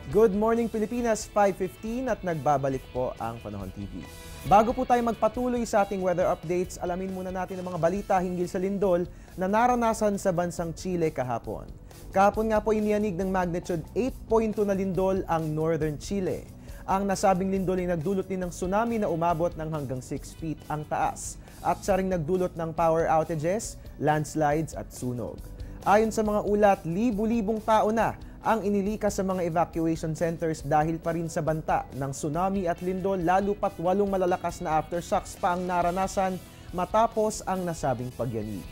Good morning Pilipinas, 5:15 at nagbabalik po ang Panahon TV. Bago po tayo magpatuloy sa ating weather updates, alamin muna natin ang mga balita hinggil sa lindol na naranasan sa bansang Chile kahapon. Kahapon nga po iniyanig ng magnitude 8.2 na lindol ang Northern Chile. Ang nasabing lindol ay nagdulot din ng tsunami na umabot ng hanggang 6 feet ang taas at siya ring nagdulot ng power outages, landslides at sunog. Ayon sa mga ulat, libu-libong tao na ang inilikas sa mga evacuation centers dahil pa rin sa banta ng tsunami at lindol, lalo pat 8 malalakas na aftershocks pa ang naranasan matapos ang nasabing pagyanig.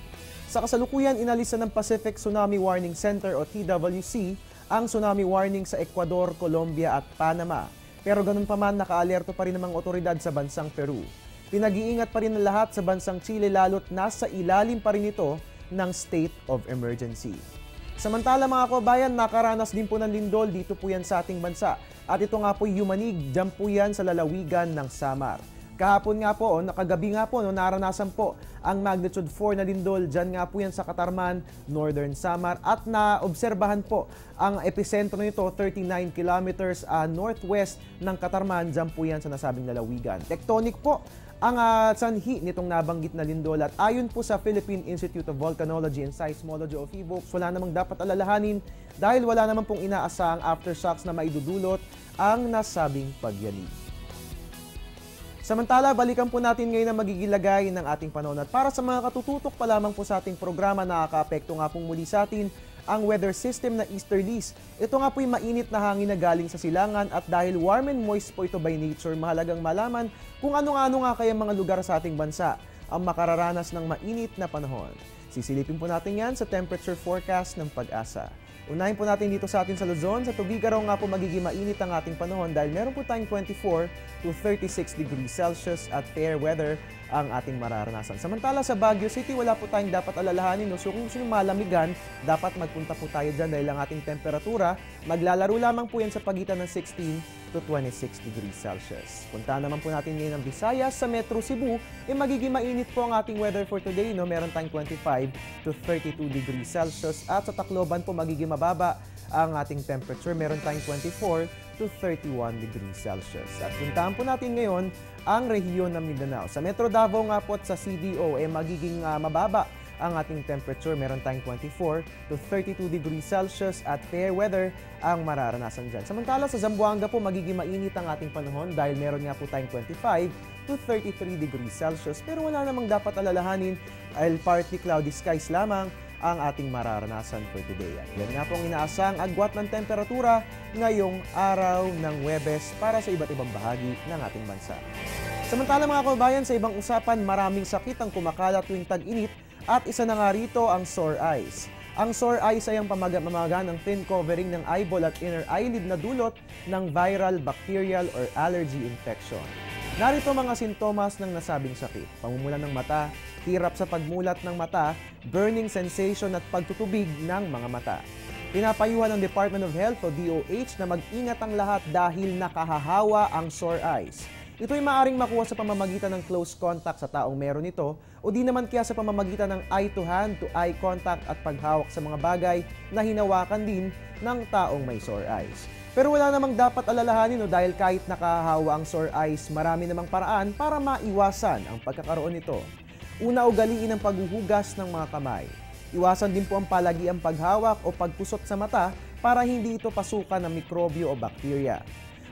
Sa kasalukuyan, inalisa ng Pacific Tsunami Warning Center o TWC ang tsunami warning sa Ecuador, Colombia at Panama. Pero ganun pa man, nakaalerto pa rin ng mga otoridad sa bansang Peru. Pinag-iingat pa rin ng lahat sa bansang Chile lalo't nasa ilalim pa rin ito ng state of emergency. Samantala mga kabayan, nakaranas din po ng lindol dito po yan sa ating bansa. At ito nga po yumanig, dyan po yan sa lalawigan ng Samar. Kahapon nga po, nakagabi nga po, naranasan po ang magnitude 4 na lindol. Dyan nga po yan sa Katarman, Northern Samar. At naobserbahan po ang epicentro nito, 39 kilometers northwest ng Katarman. Dyan po yan sa nasabing lalawigan. Tectonic po ang sanhi nitong nabanggit na lindol at ayon po sa Philippine Institute of Volcanology and Seismology o PHIVOLCS, wala namang dapat alalahanin dahil wala naman pong inaasahang aftershocks na maidudulot ang nasabing pagyanig. Samantala, balikan po natin ngayon ang magigilagay ng ating panahon at para sa mga katututok pa lamang po sa ating programa, nakaka-apekto nga pong muli sa atin ang weather system na easterlies. Ito nga po yung mainit na hangin na galing sa silangan at dahil warm and moist po ito by nature, mahalagang malaman kung ano-ano nga kaya mga lugar sa ating bansa ang makararanas ng mainit na panahon. Sisilipin po natin yan sa temperature forecast ng Pag-asa. Unahin po natin dito sa atin sa Luzon. Sa Tubigaraw nga po magiging mainit ang ating panahon dahil meron po tayong 24 to 36 degrees Celsius at fair weather ang ating mararanasan. Samantala sa Baguio City, wala po tayong dapat alalahanin. So kung gusto nyo malamigan, dapat magpunta po tayo dyan dahil ang ating temperatura, maglalaro lamang po yan sa pagitan ng 16 to 26 degrees Celsius. Punta naman po natin ngayon ang Visayas. Sa Metro Cebu, magiging mainit po ang ating weather for today. Meron tayong 25 to 32 degrees Celsius at sa Tacloban po magiging mababa ang ating temperature. Meron tayong 24 to 31 degrees Celsius. At puntahan po natin ngayon ang rehiyon ng Mindanao. Sa Metro Davao nga po at sa CDO, magiging mababa ang ating temperature. Meron tayong 24 to 32 degrees Celsius at fair weather ang mararanasan dyan. Samantala sa Zamboanga po, magiging mainit ang ating panahon dahil meron nga po tayong 25 to 33 degrees Celsius. Pero wala namang dapat alalahanin dahil partly cloudy skies lamang ang ating mararanasan for today. At yan nga pong inaasang agwat ng temperatura ngayong araw ng Huwebes para sa iba't ibang bahagi ng ating bansa. Samantala mga kababayan, sa ibang usapan, maraming sakit ang kumakalat tuwing tag-init at isa na nga rito ang sore eyes. Ang sore eyes ay ang pamamaga ng thin covering ng eyeball at inner eyelid na dulot ng viral, bacterial or allergy infection. Narito mga sintomas ng nasabing sakit: pamumulan ng mata, hirap sa pagmulat ng mata, burning sensation at pagtutubig ng mga mata. Pinapayuhan ng Department of Health o DOH na mag-ingat ang lahat dahil nakahahawa ang sore eyes. Ito ay maaaring makuha sa pamamagitan ng close contact sa taong meron ito o di naman kaya sa pamamagitan ng eye-to-hand to eye contact at paghawak sa mga bagay na hinawakan din ng taong may sore eyes. Pero wala namang dapat alalahanin dahil kahit nakahawa ang sore eyes, marami namang paraan para maiwasan ang pagkakaroon nito. Una, ugaliin ang paghuhugas ng mga kamay. Iwasan din po ang palagiang paghawak o pagkusot sa mata para hindi ito pasukan ng mikrobyo o bakterya.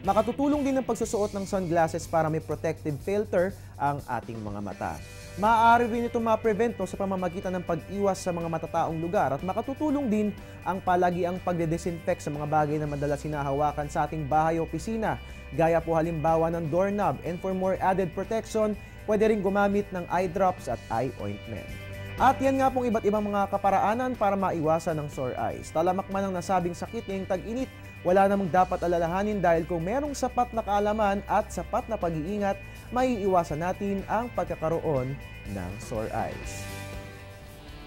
Makatutulong din ang pagsusuot ng sunglasses para may protective filter ang ating mga mata. Maaari rin ito ma-prevent sa pamamagitan ng pag-iwas sa mga matataong lugar at makatutulong din ang palagiang pagde-disinfect sa mga bagay na madalas hinahawakan sa ating bahay o opisina, gaya po halimbawa ng doorknob. And for more added protection, pwede rin gumamit ng eye drops at eye ointment. At yan nga pong iba't ibang mga kaparaanan para maiwasan ng sore eyes. Talamak man ang nasabing sakit ngayong tag-init, wala namang dapat alalahanin dahil kung merong sapat na kaalaman at sapat na pag-iingat, maiiwasan natin ang pagkakaroon ng sore eyes.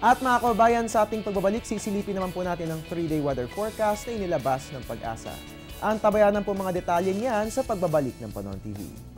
At mga kababayan, sa ating pagbabalik, sisilipin naman po natin ang 3-day weather forecast na inilabas ng Pag-asa. Ang tabayanan po mga detalye niyan sa pagbabalik ng Panahon TV.